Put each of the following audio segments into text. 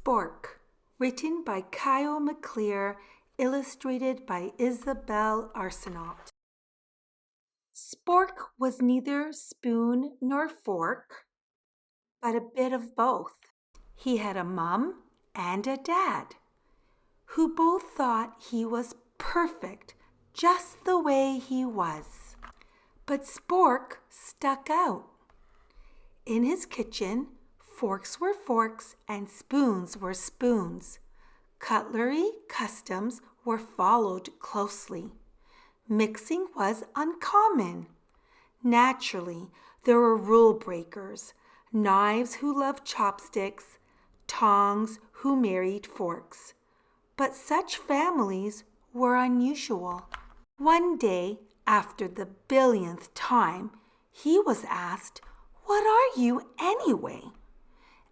Spork, written by Kyo Maclear, illustrated by Isabelle Arsenault. Spork was neither spoon nor fork, but a bit of both. He had a mum and a dad, who both thought he was perfect just the way he was. But Spork stuck out. In his kitchen, forks were forks and spoons were spoons. Cutlery customs were followed closely. Mixing was uncommon. Naturally, there were rule breakers, knives who loved chopsticks, tongs who married forks. But such families were unusual. One day, after the billionth time, he was asked, "What are you anyway?"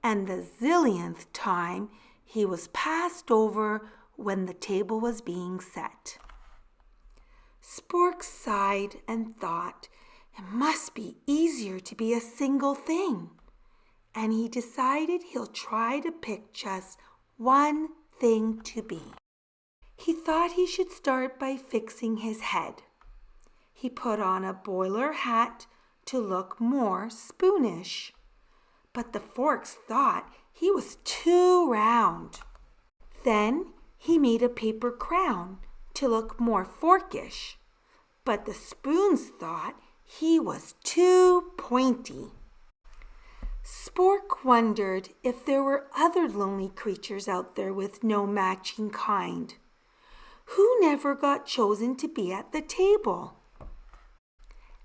And the zillionth time, he was passed over when the table was being set. Spork sighed and thought, it must be easier to be a single thing. And he decided he'll try to pick just one thing to be. He thought he should start by fixing his head. He put on a boiler hat to look more spoonish. But the forks thought he was too round. Then he made a paper crown to look more forkish. But the spoons thought he was too pointy. Spork wondered if there were other lonely creatures out there with no matching kind. Who never got chosen to be at the table?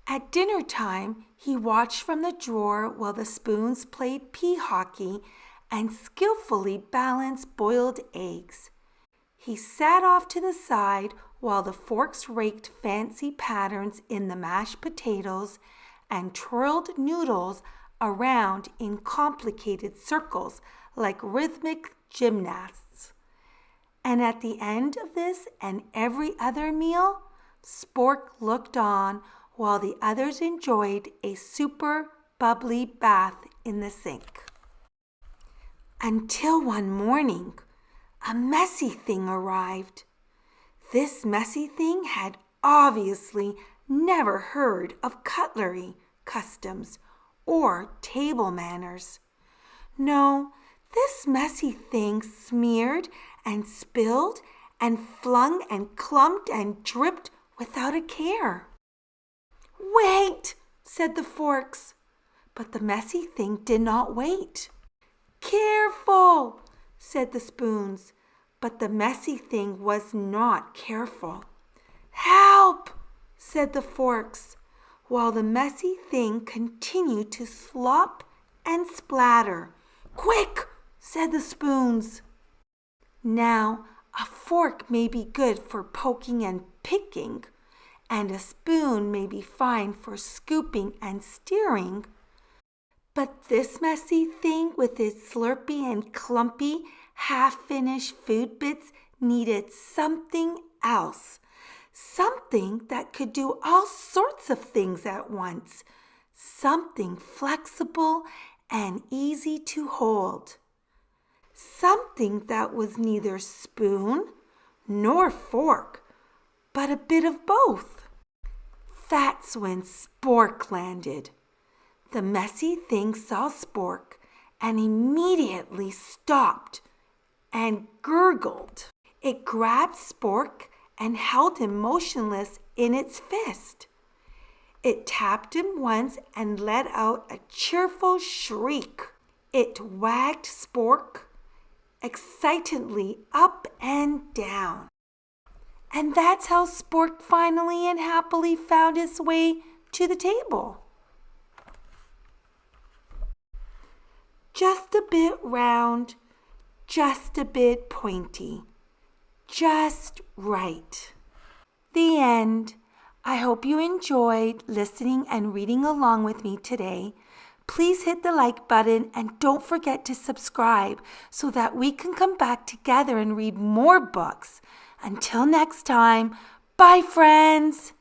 At dinner time, he watched from the drawer while the spoons played pea hockey and skillfully balanced boiled eggs. He sat off to the side while the forks raked fancy patterns in the mashed potatoes and twirled noodles around in complicated circles like rhythmic gymnasts. And at the end of this and every other meal, Spork looked on while the others enjoyed a super bubbly bath in the sink. Until one morning, a messy thing arrived. This messy thing had obviously never heard of cutlery customs or table manners. No, this messy thing smeared and spilled and flung and clumped and dripped without a care. "Wait," said the forks, but the messy thing did not wait. "Careful," said the spoons, but the messy thing was not careful. "Help," said the forks, while the messy thing continued to slop and splatter. "Quick," said the spoons. Now, a fork may be good for poking and picking, and a spoon may be fine for scooping and stirring. But this messy thing with its slurpy and clumpy, half-finished food bits needed something else. Something that could do all sorts of things at once. Something flexible and easy to hold. Something that was neither spoon nor fork, but a bit of both. That's when Spork landed. The messy thing saw Spork and immediately stopped and gurgled. It grabbed Spork and held him motionless in its fist. It tapped him once and let out a cheerful shriek. It wagged Spork excitedly up and down. And that's how Spork finally and happily found his way to the table. Just a bit round, just a bit pointy, just right. The end. I hope you enjoyed listening and reading along with me today. Please hit the like button and don't forget to subscribe so that we can come back together and read more books. Until next time, bye friends!